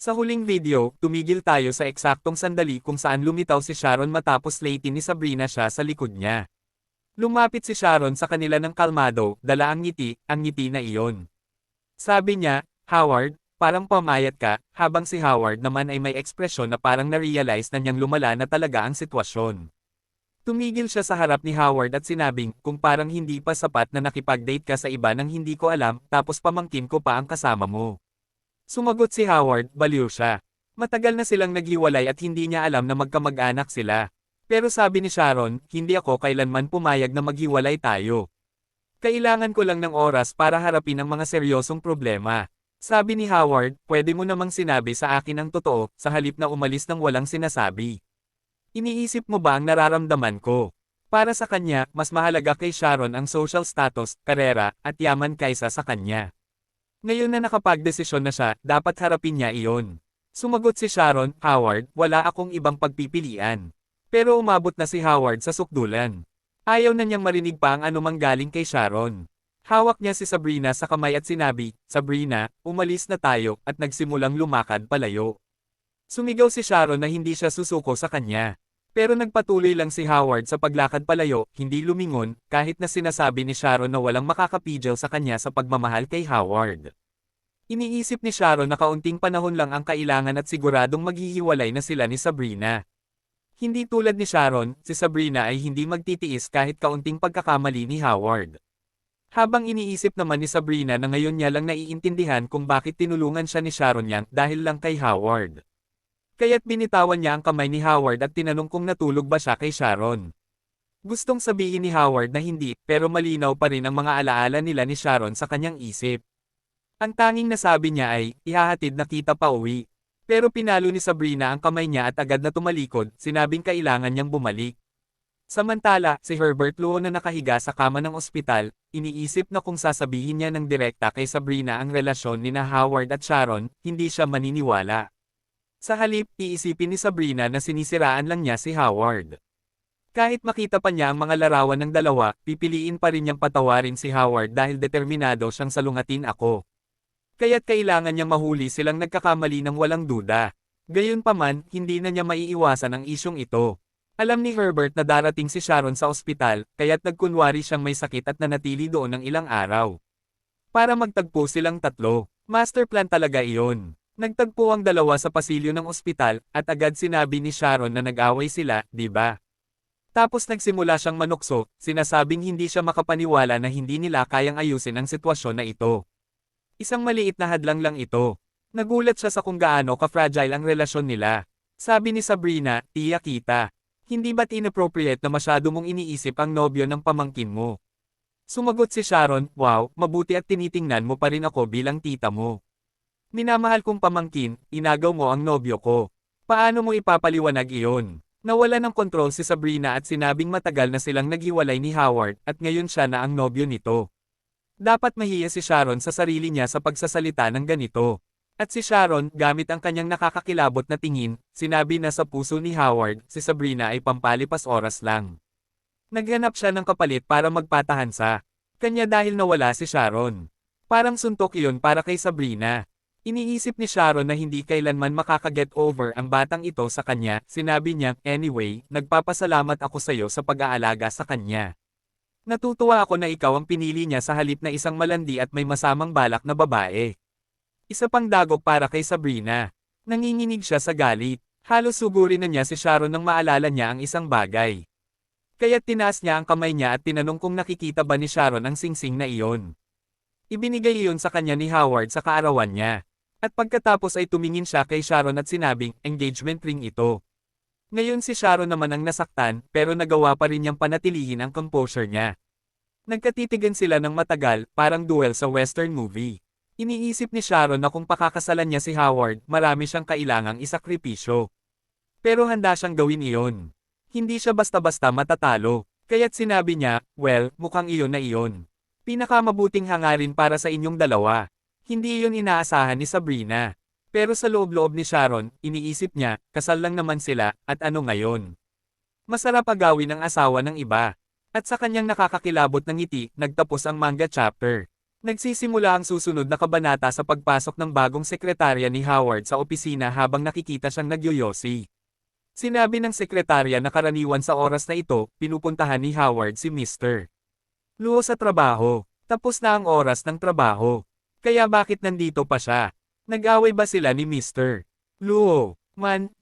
Sa huling video, tumigil tayo sa eksaktong sandali kung saan lumitaw si Sharon matapos latin ni Sabrina siya sa likod niya. Lumapit si Sharon sa kanila ng kalmado, dala ang ngiti na iyon. Sabi niya, Howard, parang pamayat ka, habang si Howard naman ay may ekspresyon na parang na-realize na niyang lumala na talaga ang sitwasyon. Tumigil siya sa harap ni Howard at sinabing, kung parang hindi pa sapat na nakipag-date ka sa iba nang hindi ko alam, tapos pamangkin ko pa ang kasama mo. Sumagot si Howard, baliw siya. Matagal na silang naghiwalay at hindi niya alam na magkamag-anak sila. Pero sabi ni Sharon, hindi ako kailanman pumayag na maghiwalay tayo. Kailangan ko lang ng oras para harapin ang mga seryosong problema. Sabi ni Howard, pwede mo namang sinabi sa akin ang totoo, sa halip na umalis ng walang sinasabi. Iniisip mo ba ang nararamdaman ko? Para sa kanya, mas mahalaga kay Sharon ang social status, karera, at yaman kaysa sa kanya. Ngayon na nakapagdesisyon na siya, dapat harapin niya iyon. Sumagot si Sharon, Howard, wala akong ibang pagpipilian. Pero umabot na si Howard sa sukdulan. Ayaw na niyang marinig pa ang anumang galing kay Sharon. Hawak niya si Sabrina sa kamay at sinabi, Sabrina, umalis na tayo, at nagsimulang lumakad palayo. Sumigaw si Sharon na hindi siya susuko sa kanya. Pero nagpatuloy lang si Howard sa paglakad palayo, hindi lumingon, kahit na sinasabi ni Sharon na walang makakapigil sa kanya sa pagmamahal kay Howard. Iniisip ni Sharon na kaunting panahon lang ang kailangan at siguradong maghihiwalay na sila ni Sabrina. Hindi tulad ni Sharon, si Sabrina ay hindi magtitiis kahit kaunting pagkakamali ni Howard. Habang iniisip naman ni Sabrina na ngayon niya lang naiintindihan kung bakit tinulungan siya ni Sharon yang dahil lang kay Howard. Kaya't binitawan niya ang kamay ni Howard at tinanong kung natulog ba siya kay Sharon. Gustong sabihin ni Howard na hindi, pero malinaw pa rin ang mga alaala nila ni Sharon sa kanyang isip. Ang tanging nasabi niya ay, ihahatid na kita pa uwi. Pero pinalo ni Sabrina ang kamay niya at agad na tumalikod, sinabing kailangan niyang bumalik. Samantala, si Herbert Luo na nakahiga sa kama ng ospital, iniisip na kung sasabihin niya ng direkta kay Sabrina ang relasyon ni na Howard at Sharon, hindi siya maniniwala. Sa halip, iisipin ni Sabrina na sinisiraan lang niya si Howard. Kahit makita pa niya ang mga larawan ng dalawa, pipiliin pa rin niyang patawarin si Howard dahil determinado siyang salungatin ako. Kaya't kailangan niyang mahuli silang nagkakamali ng walang duda. Gayunpaman, hindi na niya maiiwasan ang isyong ito. Alam ni Herbert na darating si Sharon sa ospital, kaya't nagkunwari siyang may sakit at nanatili doon ng ilang araw. Para magtagpo silang tatlo. Master plan talaga iyon. Nagtagpo ang dalawa sa pasilyo ng ospital, at agad sinabi ni Sharon na nag-away sila, di ba? Tapos nagsimula siyang manukso, sinasabing hindi siya makapaniwala na hindi nila kayang ayusin ang sitwasyon na ito. Isang maliit na hadlang lang ito. Nagulat siya sa kung gaano ka-fragile ang relasyon nila. Sabi ni Sabrina, tiya kita. Hindi ba't inappropriate na masyado mong iniisip ang nobyo ng pamangkin mo? Sumagot si Sharon, wow, mabuti at tinitingnan mo pa rin ako bilang tita mo. Minamahal kong pamangkin, inagaw mo ang nobyo ko. Paano mo ipapaliwanag iyon? Nawala ng kontrol si Sabrina at sinabing matagal na silang naghiwalay ni Howard at ngayon siya na ang nobyo nito. Dapat mahiya si Sharon sa sarili niya sa pagsasalita ng ganito. At si Sharon, gamit ang kanyang nakakakilabot na tingin, sinabi na sa puso ni Howard, si Sabrina ay pampalipas oras lang. Naghanap siya ng kapalit para magpatahan sa kanya dahil nawala si Sharon. Parang suntok iyon para kay Sabrina. Iniisip ni Sharon na hindi kailanman makakaget over ang batang ito sa kanya, sinabi niya, anyway, nagpapasalamat ako sa iyo sa pag-aalaga sa kanya. Natutuwa ako na ikaw ang pinili niya sa halip na isang malandi at may masamang balak na babae. Isa pang dagok para kay Sabrina. Nanginginig siya sa galit. Halos sugurin na niya si Sharon nang maalala niya ang isang bagay. Kaya't tinaas niya ang kamay niya at tinanong kung nakikita ba ni Sharon ang singsing na iyon. Ibinigay iyon sa kanya ni Howard sa kaarawan niya. At pagkatapos ay tumingin siya kay Sharon at sinabing, engagement ring ito. Ngayon si Sharon naman ang nasaktan, pero nagawa pa rin niyang panatilihin ang composure niya. Nagkatitigan sila ng matagal, parang duel sa western movie. Iniisip ni Sharon na kung pakakasalan niya si Howard, marami siyang kailangang isakripisyo. Pero handa siyang gawin iyon. Hindi siya basta-basta matatalo. Kaya't sinabi niya, well, mukhang iyon na iyon. Pinakamabuting hangarin para sa inyong dalawa. Hindi iyon inaasahan ni Sabrina. Pero sa loob-loob ni Sharon, iniisip niya, kasal lang naman sila, at ano ngayon? Masarap agawin ang asawa ng iba. At sa kanyang nakakakilabot ng ngiti, nagtapos ang manga chapter. Nagsisimula ang susunod na kabanata sa pagpasok ng bagong sekretarya ni Howard sa opisina habang nakikita siyang nagyoyosi. Sinabi ng sekretarya na karaniwan sa oras na ito, pinupuntahan ni Howard si Mr. Luo sa trabaho. Tapos na ang oras ng trabaho. Kaya bakit nandito pa siya? Nag-away ba sila ni Mr. Luo?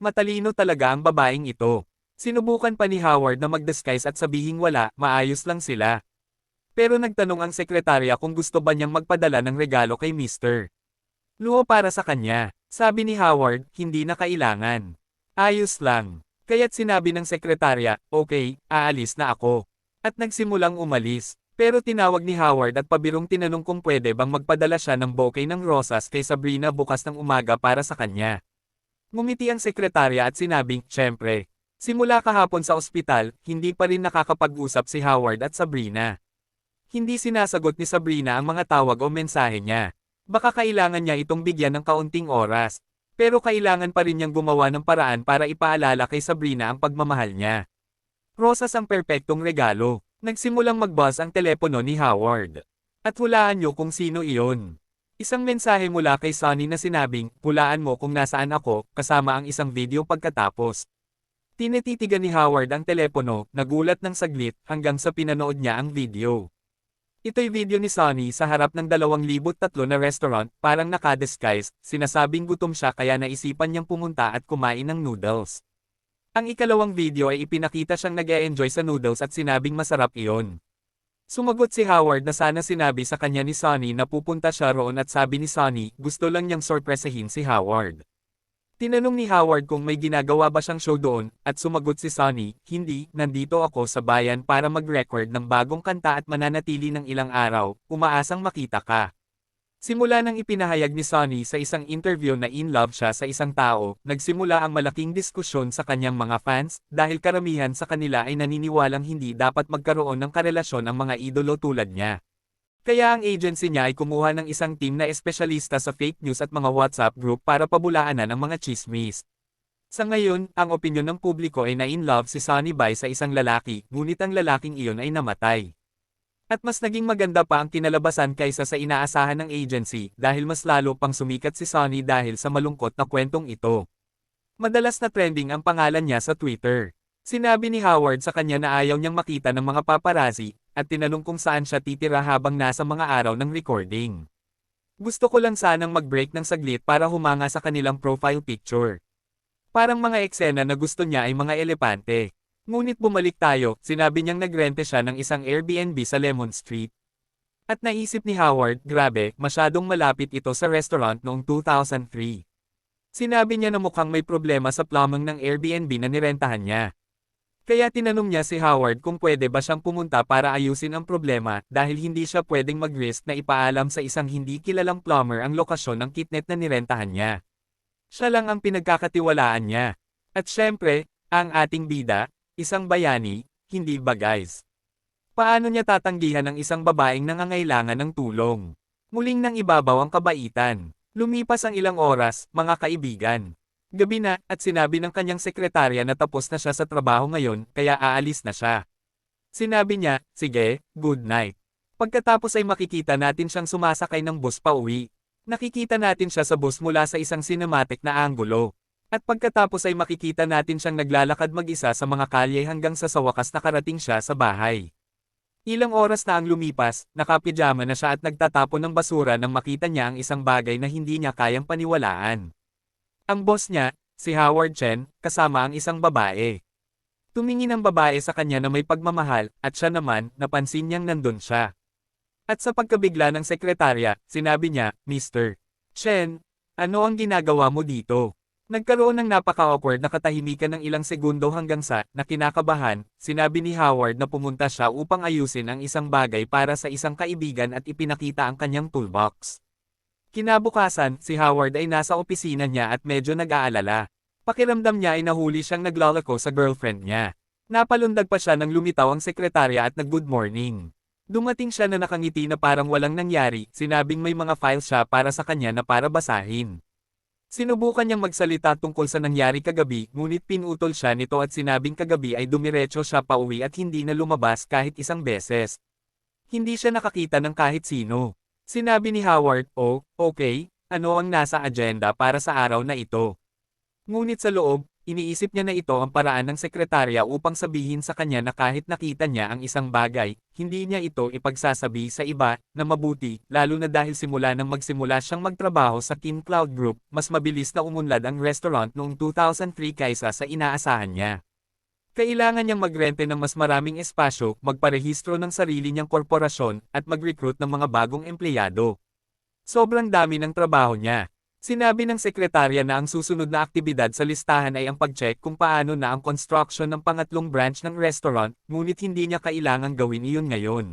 Matalino talaga ang babaeng ito. Sinubukan pa ni Howard na mag-disguise at sabihing wala, maayos lang sila. Pero nagtanong ang sekretarya kung gusto ba niyang magpadala ng regalo kay Mr. Luo para sa kanya. Sabi ni Howard, hindi na kailangan. Ayos lang. Kaya't sinabi ng sekretarya, okay, aalis na ako. At nagsimulang umalis. Pero tinawag ni Howard at pabirong tinanong kung pwede bang magpadala siya ng bouquet ng rosas kay Sabrina bukas ng umaga para sa kanya. Ngumiti ang sekretarya at sinabing, syempre. Simula kahapon sa ospital, hindi pa rin nakakapag-usap si Howard at Sabrina. Hindi sinasagot ni Sabrina ang mga tawag o mensahe niya. Baka kailangan niya itong bigyan ng kaunting oras. Pero kailangan pa rin niyang gumawa ng paraan para ipaalala kay Sabrina ang pagmamahal niya. Rosas ang perpektong regalo. Nagsimulang mag-buzz ang telepono ni Howard. At hulaan niyo kung sino iyon. Isang mensahe mula kay Sonny na sinabing, hulaan mo kung nasaan ako, kasama ang isang video pagkatapos. Tinititigan ni Howard ang telepono, nagulat ng saglit, hanggang sa pinanood niya ang video. Ito'y video ni Sonny sa harap ng 2003 na restaurant, parang naka-disguise, sinasabing gutom siya kaya naisipan niyang pumunta at kumain ng noodles. Ang ikalawang video ay ipinakita siyang nag-e-enjoy sa noodles at sinabing masarap iyon. Sumagot si Howard na sana sinabi sa kanya ni Sonny na pupunta siya roon at sabi ni Sonny, gusto lang niyang sorpresahin si Howard. Tinanong ni Howard kung may ginagawa ba siyang show doon, at sumagot si Sonny, hindi, nandito ako sa bayan para mag-record ng bagong kanta at mananatili ng ilang araw, umaasang makita ka. Simula nang ipinahayag ni Sonny sa isang interview na in love siya sa isang tao, nagsimula ang malaking diskusyon sa kanyang mga fans, dahil karamihan sa kanila ay naniniwalang hindi dapat magkaroon ng karelasyon ang mga idolo tulad niya. Kaya ang agency niya ay kumuha ng isang team na espesyalista sa fake news at mga WhatsApp group para pabulaanan ang mga chismis. Sa ngayon, ang opinyon ng publiko ay na-in love si Sonny Bai sa isang lalaki, ngunit ang lalaking iyon ay namatay. At mas naging maganda pa ang kinalabasan kaysa sa inaasahan ng agency dahil mas lalo pang sumikat si Sonny dahil sa malungkot na kwentong ito. Madalas na trending ang pangalan niya sa Twitter. Sinabi ni Howard sa kanya na ayaw niyang makita ng mga paparazzi, at tinanong kung saan siya titira habang nasa mga araw ng recording. Gusto ko lang sanang mag-break ng saglit para humanga sa kanilang profile picture. Parang mga eksena na gusto niya ay mga elepante. Ngunit bumalik tayo, sinabi niyang nagrente siya ng isang Airbnb sa Lemon Street. At naisip ni Howard, grabe, masyadong malapit ito sa restaurant noong 2003. Sinabi niya na mukhang may problema sa plumbing ng Airbnb na nirentahan niya. Kaya tinanong niya si Howard kung pwede ba siyang pumunta para ayusin ang problema dahil hindi siya pwedeng mag-risk na ipaalam sa isang hindi kilalang plumber ang lokasyon ng kitnet na nirentahan niya. Siya lang ang pinagkakatiwalaan niya. At syempre, ang ating bida, isang bayani, hindi ba guys? Paano niya tatanggihan ang isang babaeng nangangailangan ng tulong? Muling nang ibabaw ang kabaitan. Lumipas ang ilang oras, mga kaibigan. Gabi na, at sinabi ng kanyang sekretarya na tapos na siya sa trabaho ngayon, kaya aalis na siya. Sinabi niya, sige, good night. Pagkatapos ay makikita natin siyang sumasakay ng bus pa uwi. Nakikita natin siya sa bus mula sa isang cinematic na anggulo. At pagkatapos ay makikita natin siyang naglalakad mag-isa sa mga kalye hanggang sa wakas nakarating siya sa bahay. Ilang oras na ang lumipas, nakapijama na siya at nagtatapon ng basura nang makita niya ang isang bagay na hindi niya kayang paniwalaan. Ang boss niya, si Howard Chen, kasama ang isang babae. Tumingin ang babae sa kanya na may pagmamahal, at siya naman, napansin niyang nandun siya. At sa pagkabigla ng sekretarya, sinabi niya, Mr. Chen, ano ang ginagawa mo dito? Nagkaroon ng napaka-awkward na katahimikan ng ilang segundo hanggang sa, na kinakabahan, sinabi ni Howard na pumunta siya upang ayusin ang isang bagay para sa isang kaibigan at ipinakita ang kanyang toolbox. Kinabukasan, si Howard ay nasa opisina niya at medyo nag-aalala. Pakiramdam niya ay nahuli siyang naglalako sa girlfriend niya. Napalundag pa siya nang lumitaw ang sekretarya at nag-good morning. Dumating siya na nakangiti na parang walang nangyari, sinabing may mga files siya para sa kanya na para basahin. Sinubukan niyang magsalita tungkol sa nangyari kagabi, ngunit pinutol siya nito at sinabing kagabi ay dumiretso siya pauwi at hindi na lumabas kahit isang beses. Hindi siya nakakita ng kahit sino. Sinabi ni Howard, "Oh, okay, ano ang nasa agenda para sa araw na ito?" Ngunit sa loob, iniisip niya na ito ang paraan ng sekretarya upang sabihin sa kanya na kahit nakita niya ang isang bagay, hindi niya ito ipagsasabi sa iba, na mabuti, lalo na dahil simula nang magsimula siyang magtrabaho sa King Cloud Group, mas mabilis na umunlad ang restaurant noong 2003 kaysa sa inaasahan niya. Kailangan niyang magrente ng mas maraming espasyo, magparehistro ng sarili niyang korporasyon, at mag-recruit ng mga bagong empleyado. Sobrang dami ng trabaho niya. Sinabi ng sekretarya na ang susunod na aktibidad sa listahan ay ang pag-check kung paano na ang construction ng pangatlong branch ng restaurant, ngunit hindi niya kailangang gawin iyon ngayon.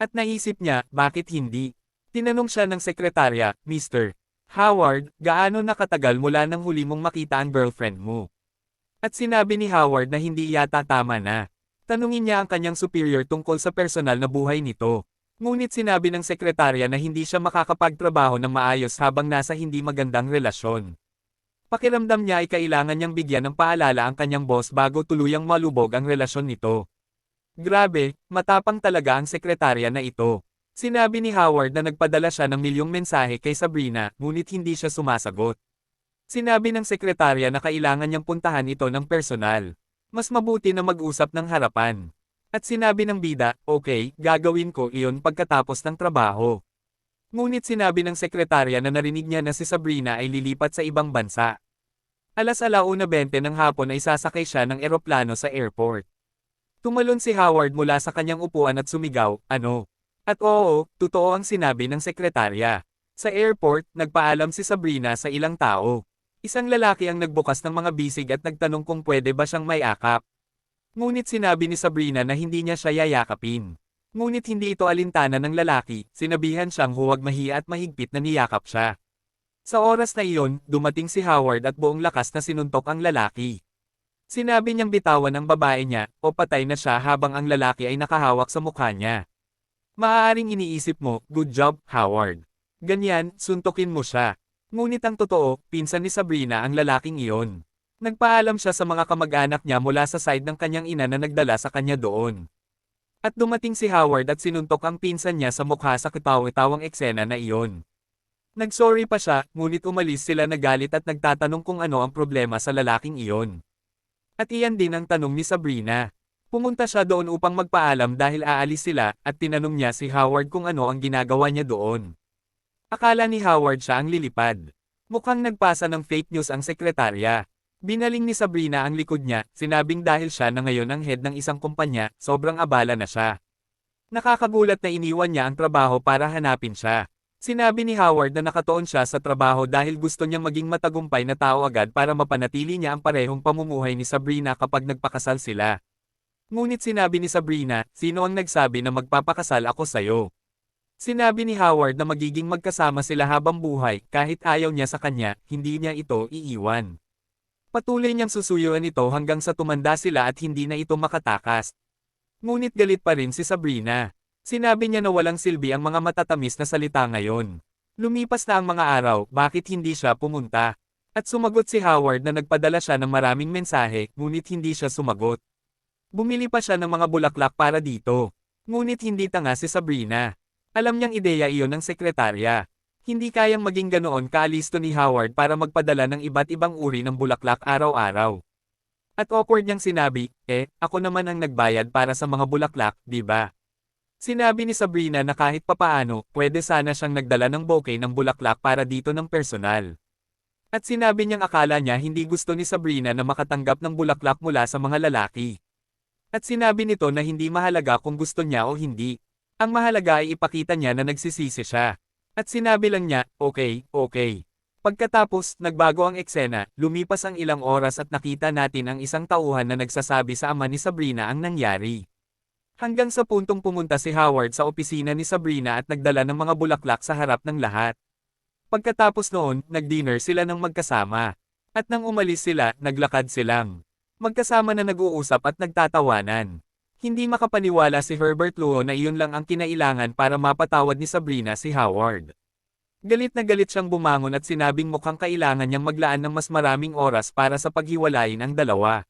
At naisip niya, bakit hindi? Tinanong siya ng sekretarya, "Mr. Howard, gaano nakatagal mula nang huli mong makita ang girlfriend mo?" At sinabi ni Howard na hindi yata tama na. Tanungin niya ang kanyang superior tungkol sa personal na buhay nito. Ngunit sinabi ng sekretarya na hindi siya makakapagtrabaho ng maayos habang nasa hindi magandang relasyon. Pakiramdam niya ay kailangan niyang bigyan ng paalala ang kanyang boss bago tuluyang malubog ang relasyon nito. Grabe, matapang talaga ang sekretarya na ito. Sinabi ni Howard na nagpadala siya ng milyong mensahe kay Sabrina, ngunit hindi siya sumasagot. Sinabi ng sekretarya na kailangan niyang puntahan ito ng personal. Mas mabuti na mag-usap ng harapan. At sinabi ng bida, "Okay, gagawin ko iyon pagkatapos ng trabaho." Ngunit sinabi ng sekretarya na narinig niya na si Sabrina ay lilipat sa ibang bansa. Alas 1:20 ng hapon ay sasakay siya ng eroplano sa airport. Tumalon si Howard mula sa kanyang upuan at sumigaw, "Ano?" At oo, totoo ang sinabi ng sekretarya. Sa airport, nagpaalam si Sabrina sa ilang tao. Isang lalaki ang nagbukas ng mga bisig at nagtanong kung pwede ba siyang mayakap. Ngunit sinabi ni Sabrina na hindi niya siya yayakapin. Ngunit hindi ito alintana ng lalaki, sinabihan siyang huwag mahiya at mahigpit na niyakap siya. Sa oras na iyon, dumating si Howard at buong lakas na sinuntok ang lalaki. Sinabi niyang bitawan ang babae niya, o patay na siya habang ang lalaki ay nakahawak sa mukha niya. Maaaring iniisip mo, "Good job, Howard. Ganyan, suntukin mo siya." Ngunit ang totoo, pinsan ni Sabrina ang lalaking iyon. Nagpaalam siya sa mga kamag-anak niya mula sa side ng kanyang ina na nagdala sa kanya doon. At dumating si Howard at sinuntok ang pinsan niya sa mukha sa katawa-tawang eksena na iyon. Nagsorry pa siya, ngunit umalis sila na galit at nagtatanong kung ano ang problema sa lalaking iyon. At iyan din ang tanong ni Sabrina. Pumunta siya doon upang magpaalam dahil aalis sila, at tinanong niya si Howard kung ano ang ginagawa niya doon. Akala ni Howard siya ang lilipad. Mukhang nagpasa ng fake news ang sekretarya. Binaling ni Sabrina ang likod niya, sinabing dahil siya na ngayon ang head ng isang kumpanya, sobrang abala na siya. Nakakagulat na iniwan niya ang trabaho para hanapin siya. Sinabi ni Howard na nakatuon siya sa trabaho dahil gusto niyang maging matagumpay na tao agad para mapanatili niya ang parehong pamumuhay ni Sabrina kapag nagpakasal sila. Ngunit sinabi ni Sabrina, "Sino ang nagsabi na magpapakasal ako sa'yo?" Sinabi ni Howard na magiging magkasama sila habang buhay, kahit ayaw niya sa kanya, hindi niya ito iiwan. Patuloy niyang susuyuan ito hanggang sa tumanda sila at hindi na ito makatakas. Ngunit galit pa rin si Sabrina. Sinabi niya na walang silbi ang mga matatamis na salita ngayon. Lumipas na ang mga araw, bakit hindi siya pumunta? At sumagot si Howard na nagpadala siya ng maraming mensahe, ngunit hindi siya sumagot. Bumili pa siya ng mga bulaklak para dito. Ngunit hindi tanga si Sabrina. Alam niyang ideya iyon ng sekretarya. Hindi kayang maging ganoon kaalisto ni Howard para magpadala ng iba't ibang uri ng bulaklak araw-araw. At awkward niyang sinabi, "Ako naman ang nagbayad para sa mga bulaklak, di ba?" Sinabi ni Sabrina na kahit papaano, pwede sana siyang nagdala ng bouquet ng bulaklak para dito ng personal. At sinabi niyang akala niya hindi gusto ni Sabrina na makatanggap ng bulaklak mula sa mga lalaki. At sinabi nito na hindi mahalaga kung gusto niya o hindi. Ang mahalaga ay ipakita niya na nagsisisi siya. At sinabi lang niya, "Okay, okay." Pagkatapos, nagbago ang eksena, lumipas ang ilang oras at nakita natin ang isang tauhan na nagsasabi sa ama ni Sabrina ang nangyari. Hanggang sa puntong pumunta si Howard sa opisina ni Sabrina at nagdala ng mga bulaklak sa harap ng lahat. Pagkatapos noon, nag-dinner sila ng magkasama. At nang umalis sila, naglakad silang magkasama na nag-uusap at nagtatawanan. Hindi makapaniwala si Herbert Luo na iyon lang ang kinailangan para mapatawad ni Sabrina si Howard. Galit na galit siyang bumangon at sinabing mukhang kailangan niyang maglaan ng mas maraming oras para sa paghiwalayin ang dalawa.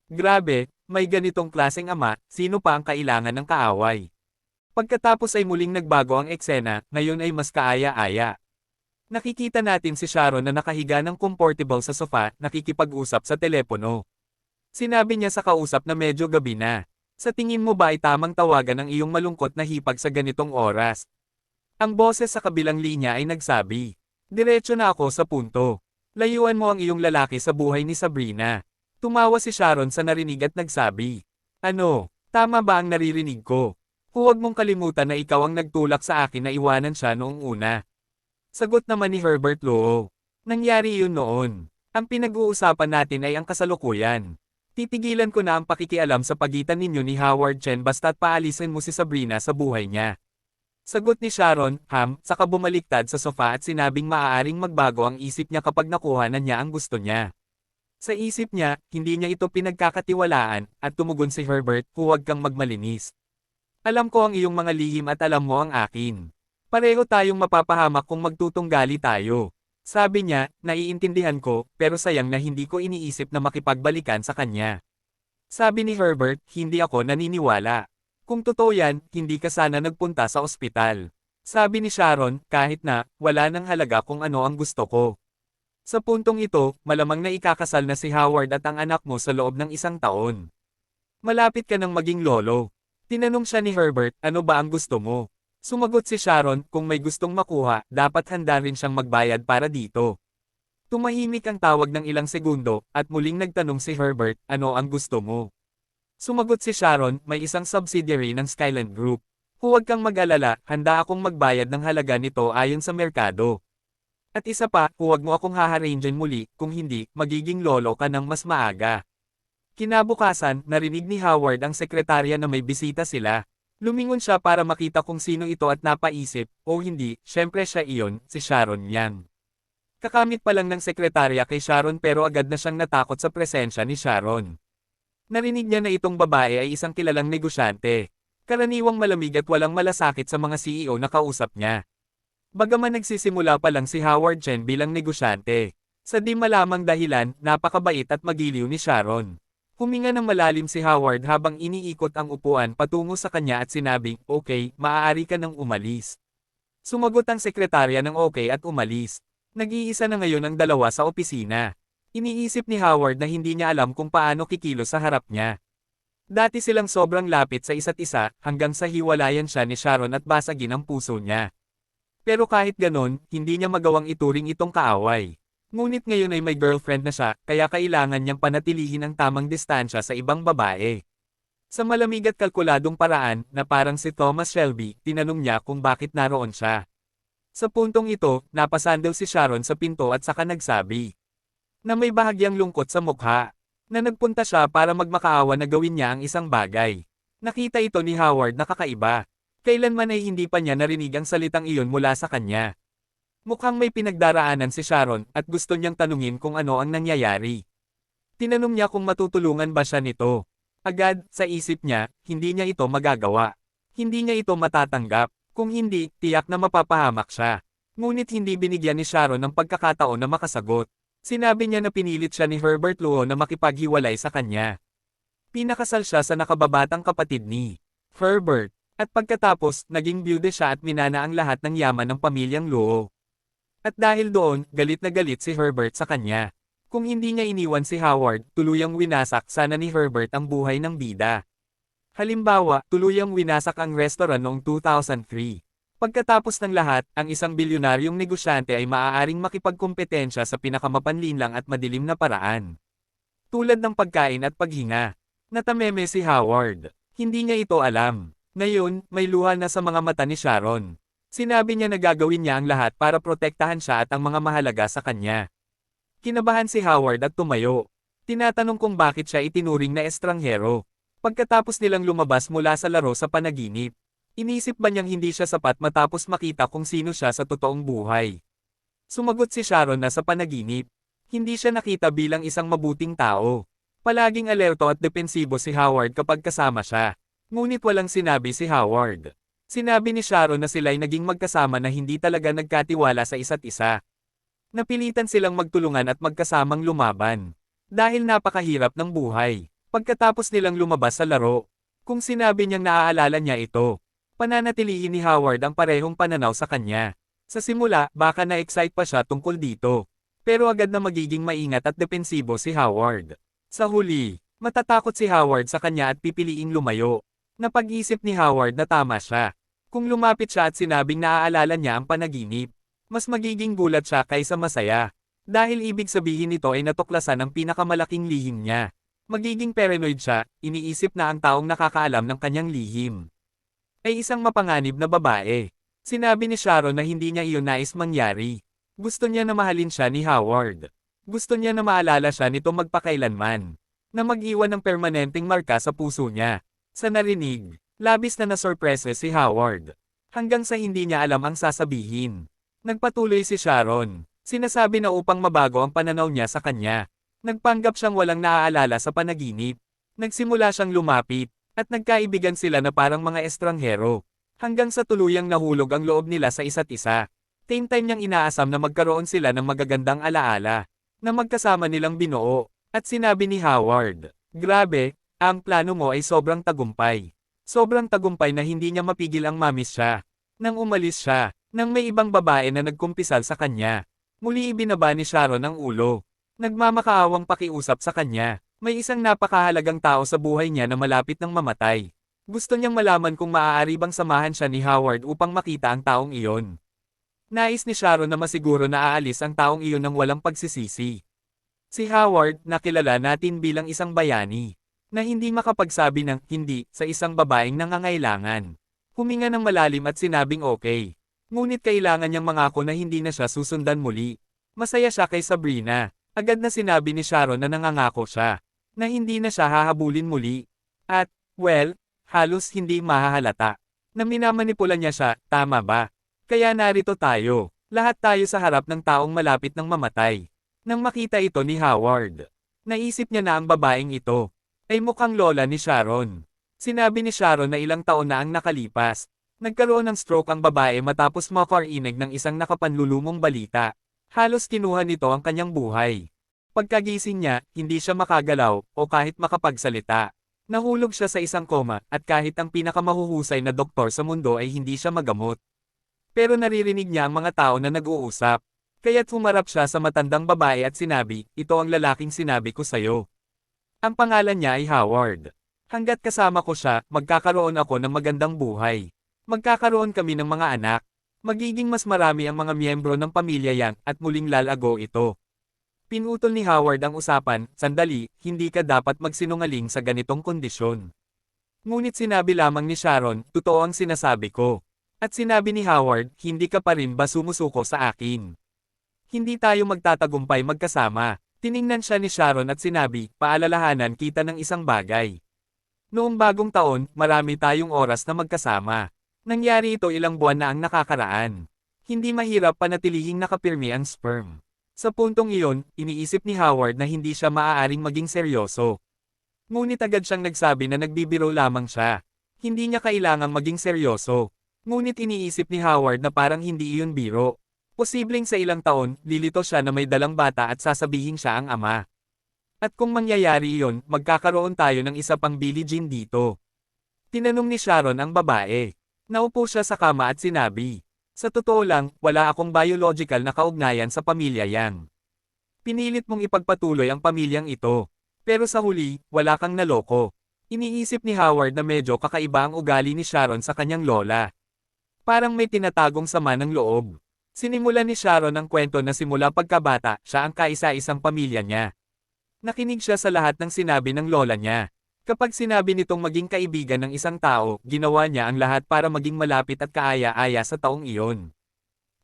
Grabe, may ganitong klaseng ama, sino pa ang kailangan ng kaaway? Pagkatapos ay muling nagbago ang eksena, ngayon ay mas kaaya-aya. Nakikita natin si Sharon na nakahiga ng comfortable sa sofa, nakikipag-usap sa telepono. Sinabi niya sa kausap na medyo gabi na. Sa tingin mo ba ay tamang tawagan ang iyong malungkot na hipag sa ganitong oras? Ang boses sa kabilang linya ay nagsabi. Diretso na ako sa punto. Layuan mo ang iyong lalaki sa buhay ni Sabrina. Tumawa si Sharon sa narinig at nagsabi. Ano, tama ba ang naririnig ko? Huwag mong kalimutan na ikaw ang nagtulak sa akin na iwanan siya noong una. Sagot naman ni Herbert Luo. Nangyari yun noon. Ang pinag-uusapan natin ay ang kasalukuyan. Titigilan ko na ang pakikialam sa pagitan ninyo ni Howard Chen basta't paalisin mo si Sabrina sa buhay niya. Sagot ni Sharon, saka bumaliktad sa sofa at sinabing maaaring magbago ang isip niya kapag nakuha na niya ang gusto niya. Sa isip niya, hindi niya ito pinagkakatiwalaan, at tumugon si Herbert, huwag kang magmalinis. Alam ko ang iyong mga lihim at alam mo ang akin. Pareho tayong mapapahamak kung magtutunggali tayo. Sabi niya, naiintindihan ko, pero sayang na hindi ko iniisip na makipagbalikan sa kanya. Sabi ni Herbert, hindi ako naniniwala. Kung totoo yan, hindi ka sana nagpunta sa ospital. Sabi ni Sharon, kahit na, wala nang halaga kung ano ang gusto ko. Sa puntong ito, malamang na ikakasal na si Howard at ang anak mo sa loob ng 1 taon. Malapit ka nang maging lolo. Tinanong siya ni Herbert, ano ba ang gusto mo? Sumagot si Sharon, kung may gustong makuha, dapat handa rin siyang magbayad para dito. Tumahimik ang tawag ng ilang segundo, at muling nagtanong si Herbert, ano ang gusto mo? Sumagot si Sharon, may isang subsidiary ng Skyland Group. Huwag kang mag-alala, handa akong magbayad ng halaga nito ayon sa merkado. At isa pa, huwag mo akong haharangein muli, kung hindi, magiging lolo ka ng mas maaga. Kinabukasan, narinig ni Howard ang sekretarya na may bisita sila. Lumingon siya para makita kung sino ito at napaisip, o hindi, syempre siya iyon, si Sharon yan. Kakamit pa lang ng sekretarya kay Sharon pero agad na siyang natakot sa presensya ni Sharon. Narinig niya na itong babae ay isang kilalang negosyante. Karaniwang malamig at walang malasakit sa mga CEO na kausap niya. Bagaman nagsisimula pa lang si Howard Chen bilang negosyante. Sa di malamang dahilan, napakabait at magiliw ni Sharon. Huminga ng malalim si Howard habang iniikot ang upuan patungo sa kanya at sinabing, okay, maaari ka nang umalis. Sumagot ang sekretarya ng okay at umalis. Nag-iisa na ngayon ang dalawa sa opisina. Iniisip ni Howard na hindi niya alam kung paano kikilos sa harap niya. Dati silang sobrang lapit sa isa't isa, hanggang sa hiwalayan siya ni Sharon at basagin ang puso niya. Pero kahit ganon, hindi niya magawang ituring itong kaaway. Ngunit ngayon ay may girlfriend na siya, kaya kailangan niyang panatilihin ang tamang distansya sa ibang babae. Sa malamig at kalkuladong paraan, na parang si Thomas Shelby, tinanong niya kung bakit naroon siya. Sa puntong ito, napasandal si Sharon sa pinto at saka nagsabi na may bahagyang lungkot sa mukha, na nagpunta siya para magmakaawa na gawin niya ang isang bagay. Nakita ito ni Howard na kakaiba. Kailanman ay hindi pa niya narinig ang salitang iyon mula sa kanya. Mukhang may pinagdaraanan si Sharon at gusto niyang tanungin kung ano ang nangyayari. Tinanong niya kung matutulungan ba siya nito. Agad, sa isip niya, hindi niya ito magagawa. Hindi niya ito matatanggap. Kung hindi, tiyak na mapapahamak siya. Ngunit hindi binigyan ni Sharon ng pagkakataon na makasagot. Sinabi niya na pinilit siya ni Herbert Luo na makipaghiwalay sa kanya. Pinakasal siya sa nakababatang kapatid ni Herbert. At pagkatapos, naging byude siya at minana ang lahat ng yaman ng pamilyang Luo. At dahil doon, galit na galit si Herbert sa kanya. Kung hindi niya iniwan si Howard, tuluyang winasak sana ni Herbert ang buhay ng bida. Halimbawa, tuluyang winasak ang restaurant noong 2003. Pagkatapos ng lahat, ang isang bilyonaryong negosyante ay maaaring makipagkompetensya sa pinakamapanlinlang at madilim na paraan. Tulad ng pagkain at paghinga. Natameme si Howard. Hindi niya ito alam. Ngayon, may luha na sa mga mata ni Sharon. Sinabi niya na gagawin niya ang lahat para protektahan siya at ang mga mahalaga sa kanya. Kinabahan si Howard at tumayo. Tinatanong kung bakit siya itinuring na estranghero. Pagkatapos nilang lumabas mula sa laro sa panaginip, inisip ba niyang hindi siya sapat matapos makita kung sino siya sa totoong buhay? Sumagot si Sharon na sa panaginip. Hindi siya nakita bilang isang mabuting tao. Palaging alerto at depensibo si Howard kapag kasama siya. Ngunit walang sinabi si Howard. Sinabi ni Sharon na sila'y naging magkasama na hindi talaga nagkatiwala sa isa't isa. Napilitan silang magtulungan at magkasamang lumaban. Dahil napakahirap ng buhay. Pagkatapos nilang lumabas sa laro, kung sinabi niyang naaalala niya ito, Pananatilihin ni Howard ang parehong pananaw sa kanya. Sa simula, baka na-excite pa siya tungkol dito. Pero agad na magiging maingat at depensibo si Howard. Sa huli, matatakot si Howard sa kanya at pipiliing lumayo. Napag-isip ni Howard na tama siya. Kung lumapit siya at sinabing naaalala niya ang panaginip, mas magiging gulat siya kaysa masaya. Dahil ibig sabihin nito ay natuklasan ang pinakamalaking lihim niya. Magiging paranoid siya, iniisip na ang taong nakakaalam ng kanyang lihim ay isang mapanganib na babae. Sinabi ni Sharon na hindi niya iyon nais mangyari. Gusto niya na mahalin siya ni Howard. Gusto niya na maalala siya nito magpakailanman. Na mag-iwan ng permanenteng marka sa puso niya. Sa narinig, labis na nasurpresa si Howard. Hanggang sa hindi niya alam ang sasabihin. Nagpatuloy si Sharon. Sinasabi na upang mabago ang pananaw niya sa kanya. Nagpanggap siyang walang naaalala sa panaginip. Nagsimula siyang lumapit. At nagkaibigan sila na parang mga estranghero. Hanggang sa tuluyang nahulog ang loob nila sa isa't isa. Same time niyang inaasam na magkaroon sila ng magagandang alaala. Na magkasama nilang binuo. At sinabi ni Howard, "Grabe, ang plano mo ay sobrang tagumpay. Sobrang tagumpay na hindi niya mapigil ang mamis siya." Nang umalis siya, nang may ibang babae na nagkumpisal sa kanya. Muli ibinaba ni Sharon ang ulo. Nagmamakaawang pakiusap sa kanya. May isang napakahalagang tao sa buhay niya na malapit ng mamatay. Gusto niyang malaman kung maaari bang samahan siya ni Howard upang makita ang taong iyon. Nais ni Sharon na masiguro na aalis ang taong iyon ng walang pagsisisi. Si Howard, na kilala natin bilang isang bayani, na hindi makapagsabi ng hindi sa isang babaeng nangangailangan. Huminga ng malalim at sinabing okay. Ngunit kailangan niyang mangako na hindi na siya susundan muli. Masaya siya kay Sabrina. Agad na sinabi ni Sharon na nangangako siya na hindi na siya hahabulin muli. At, well, halos hindi mahahalata na minamanipula niya siya, tama ba? Kaya narito tayo, lahat tayo sa harap ng taong malapit ng mamatay. Nang makita ito ni Howard, naisip niya na ang babaeng ito ay mukhang lola ni Sharon. Sinabi ni Sharon na ilang taon na ang nakalipas. Nagkaroon ng stroke ang babae matapos makarinig ng isang nakapanlulumong balita. Halos kinuha nito ang kanyang buhay. Pagkagising niya, hindi siya makagalaw o kahit makapagsalita. Nahulog siya sa isang koma at kahit ang pinakamahuhusay na doktor sa mundo ay hindi siya magamot. Pero naririnig niya ang mga tao na nag-uusap. Kaya't humarap siya sa matandang babae at sinabi, "Ito ang lalaking sinabi ko sa'yo." Ang pangalan niya ay Howard. "Hanggat kasama ko siya, magkakaroon ako ng magandang buhay. Magkakaroon kami ng mga anak. Magiging mas marami ang mga miyembro ng pamilya Yang at muling lalago ito." Pinutol ni Howard ang usapan, "Sandali, hindi ka dapat magsinungaling sa ganitong kondisyon." Ngunit sinabi lamang ni Sharon, "Totoo ang sinasabi ko." At sinabi ni Howard, "Hindi ka pa rin ba sumusuko sa akin? Hindi tayo magtatagumpay magkasama." Tiningnan siya ni Sharon at sinabi, "Paalalahanan kita ng isang bagay. Noong bagong taon, marami tayong oras na magkasama. Nangyari ito ilang buwan na ang nakakaraan. Hindi mahirap panatilihing nakapirmi ang sperm." Sa puntong iyon, iniisip ni Howard na hindi siya maaaring maging seryoso. Ngunit agad siyang nagsabi na nagbibiro lamang siya. Hindi niya kailangang maging seryoso. Ngunit iniisip ni Howard na parang hindi iyon biro. Posibleng sa ilang taon, lilito siya na may dalang bata at sasabihin siya ang ama. At kung mangyayari iyon, magkakaroon tayo ng isa pang Billie Jean dito. Tinanong ni Sharon ang babae. Naupo siya sa kama at sinabi, "Sa totoo lang, wala akong biological na kaugnayan sa pamilya Yang. Pinilit mong ipagpatuloy ang pamilyang ito. Pero sa huli, wala kang naloko." Iniisip ni Howard na medyo kakaiba ang ugali ni Sharon sa kanyang lola. Parang may tinatagong sama ng loob. Sinimulan ni Sharon ang kwento na simula pagkabata, siya ang kaisa-isang pamilya niya. Nakinig siya sa lahat ng sinabi ng lola niya. Kapag sinabi nitong maging kaibigan ng isang tao, ginawa niya ang lahat para maging malapit at kaaya-aya sa taong iyon.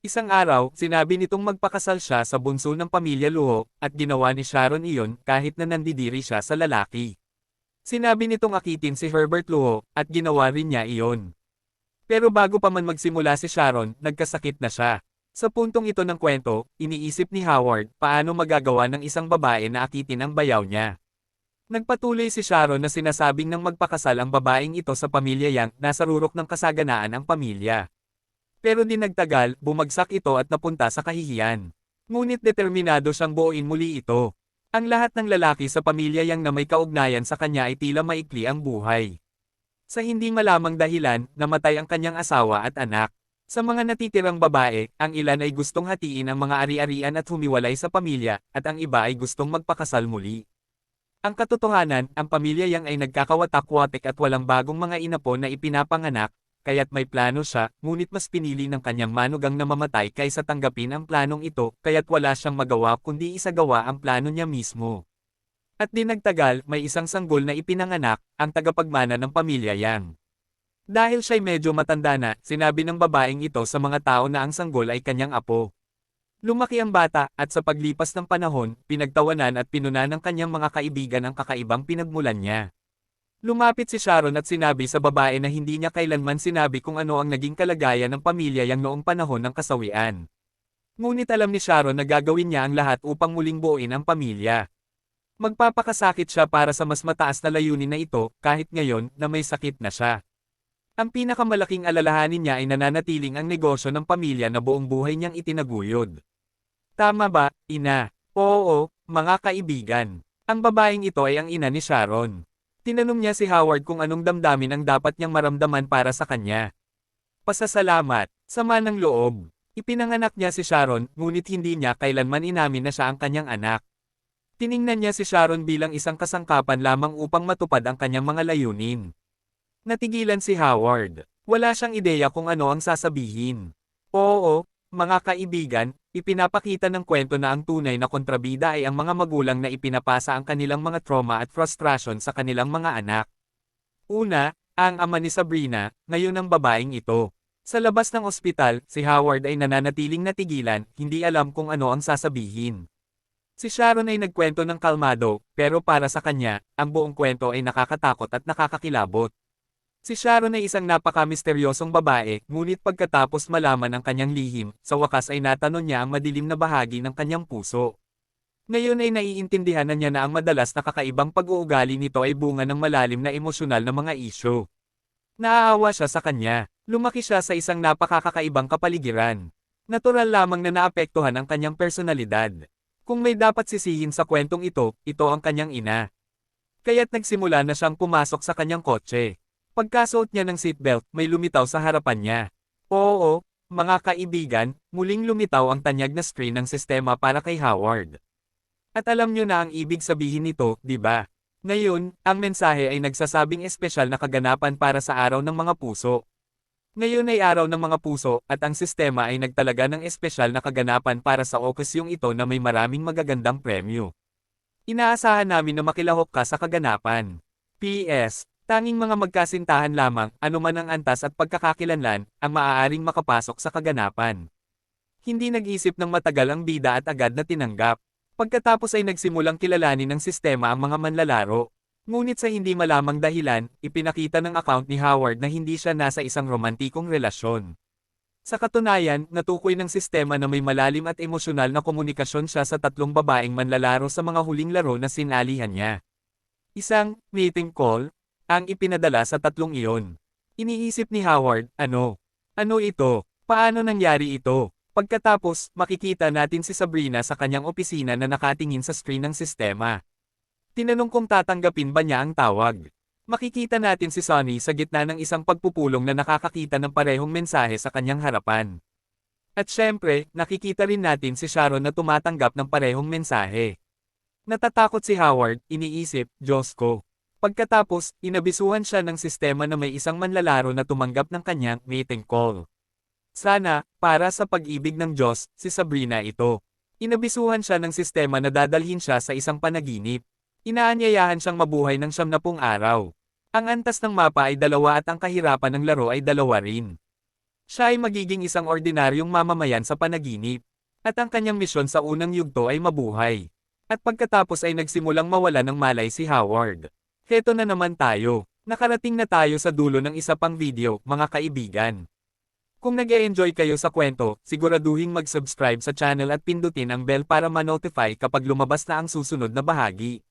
Isang araw, sinabi nitong magpakasal siya sa bunso ng pamilya Luho, at ginawa ni Sharon iyon kahit na nandidiri siya sa lalaki. Sinabi nitong akitin si Herbert Luho, at ginawa rin niya iyon. Pero bago pa man magsimula si Sharon, nagkasakit na siya. Sa puntong ito ng kwento, iniisip ni Howard paano magagawa ng isang babae na akitin ang bayaw niya. Nagpatuloy si Sharon na sinasabing nang magpakasal ang babaeng ito sa pamilya Yang, nasa rurok ng kasaganaan ang pamilya. Pero di nagtagal, bumagsak ito at napunta sa kahihiyan. Ngunit determinado siyang buuin muli ito. Ang lahat ng lalaki sa pamilya Yang na may kaugnayan sa kanya ay tila maikli ang buhay. Sa hindi malamang dahilan, namatay ang kanyang asawa at anak. Sa mga natitirang babae, ang ilan ay gustong hatiin ang mga ari-arian at humiwalay sa pamilya, at ang iba ay gustong magpakasal muli. Ang katotohanan, ang pamilya yang ay nagkakawatak-watik at walang bagong mga inapo na ipinapanganak, kaya't may plano siya, ngunit mas pinili ng kanyang manugang na mamatay kaysa tanggapin ang planong ito, kaya't wala siyang magawa kundi isagawa ang plano niya mismo. At di nagtagal, may isang sanggol na ipinanganak, ang tagapagmana ng pamilya Yang. Dahil siya'y medyo matanda na, sinabi ng babaeng ito sa mga tao na ang sanggol ay kanyang apo. Lumaki ang bata, at sa paglipas ng panahon, pinagtawanan at pinuna ng kanyang mga kaibigan ang kakaibang pinagmulan niya. Lumapit si Sharon at sinabi sa babae na hindi niya kailanman sinabi kung ano ang naging kalagayan ng pamilya Yang noong panahon ng kasawian. Ngunit alam ni Sharon na gagawin niya ang lahat upang muling buuin ang pamilya. Magpapakasakit siya para sa mas mataas na layunin na ito, kahit ngayon, na may sakit na siya. Ang pinakamalaking alalahanin niya ay nananatiling ang negosyo ng pamilya na buong buhay niyang itinaguyod. Tama ba, ina? Oo, mga kaibigan. Ang babaeng ito ay ang ina ni Sharon. Tinanong niya si Howard kung anong damdamin ang dapat niyang maramdaman para sa kanya. Pasasalamat, sama ng loob. Ipinanganak niya si Sharon, ngunit hindi niya kailanman inamin na siya ang kanyang anak. Tiningnan niya si Sharon bilang isang kasangkapan lamang upang matupad ang kanyang mga layunin. Natigilan si Howard. Wala siyang ideya kung ano ang sasabihin. Oo, mga kaibigan, ipinapakita ng kwento na ang tunay na kontrabida ay ang mga magulang na ipinapasa ang kanilang mga trauma at frustration sa kanilang mga anak. Una, ang ama ni Sabrina, ngayon ang babaeng ito. Sa labas ng ospital, si Howard ay nananatiling natigilan, hindi alam kung ano ang sasabihin. Si Sharon ay nagkwento ng kalmado, pero para sa kanya, ang buong kwento ay nakakatakot at nakakakilabot. Si Sharon ay isang napaka-misteryosong babae, ngunit pagkatapos malaman ang kanyang lihim, sa wakas ay natanong niya ang madilim na bahagi ng kanyang puso. Ngayon ay naiintindihan na niya na ang madalas na kakaibang pag-uugali nito ay bunga ng malalim na emosyonal na mga isyu. Naaawa siya sa kanya. Lumaki siya sa isang napakakakaibang kapaligiran. Natural lamang na naapektuhan ang kanyang personalidad. Kung may dapat sisihin sa kwentong ito, ito ang kanyang ina. Kaya't nagsimula na siyang pumasok sa kanyang kotse. Pagkasuot niya ng seatbelt, may lumitaw sa harapan niya. Oo, mga kaibigan, muling lumitaw ang tanyag na screen ng sistema para kay Howard. At alam niyo na ang ibig sabihin nito, di ba? Ngayon, ang mensahe ay nagsasabing espesyal na kaganapan para sa araw ng mga puso. Ngayon ay araw ng mga puso, at ang sistema ay nagtalaga ng espesyal na kaganapan para sa okasyong ito na may maraming magagandang premyo. Inaasahan namin na makilahok ka sa kaganapan. P.S. Tanging mga magkasintahan lamang, anuman ang antas at pagkakakilanlan, ang maaaring makapasok sa kaganapan. Hindi nag-isip ng matagal ang bida at agad na tinanggap. Pagkatapos ay nagsimulang kilalanin ng sistema ang mga manlalaro. Ngunit sa hindi malamang dahilan, ipinakita ng account ni Howard na hindi siya nasa isang romantikong relasyon. Sa katunayan, natukoy ng sistema na may malalim at emosyonal na komunikasyon siya sa tatlong babaeng manlalaro sa mga huling laro na sinalihan niya. Isang meeting call ang ipinadala sa tatlong iyon. Iniisip ni Howard, ano? Ano ito? Paano nangyari ito? Pagkatapos, makikita natin si Sabrina sa kanyang opisina na nakatingin sa screen ng sistema. Tinanong kung tatanggapin ba niya ang tawag. Makikita natin si Sonny sa gitna ng isang pagpupulong na nakakakita ng parehong mensahe sa kanyang harapan. At syempre, nakikita rin natin si Sharon na tumatanggap ng parehong mensahe. Natatakot si Howard, iniisip, Diyos ko. Pagkatapos, inabisuhan siya ng sistema na may isang manlalaro na tumanggap ng kanyang meeting call. Sana, para sa pag-ibig ng Diyos, si Sabrina ito. Inabisuhan siya ng sistema na dadalhin siya sa isang panaginip. Inaanyayahan siyang mabuhay ng 70 araw. Ang antas ng mapa ay 2 at ang kahirapan ng laro ay 2 rin. Siya ay magiging isang ordinaryong mamamayan sa panaginip. At ang kanyang misyon sa unang yugto ay mabuhay. At pagkatapos ay nagsimulang mawala ng malay si Howard. Heto na naman tayo. Nakarating na tayo sa dulo ng isa pang video, mga kaibigan. Kung nag-e-enjoy kayo sa kwento, siguraduhing mag-subscribe sa channel at pindutin ang bell para ma-notify kapag lumabas na ang susunod na bahagi.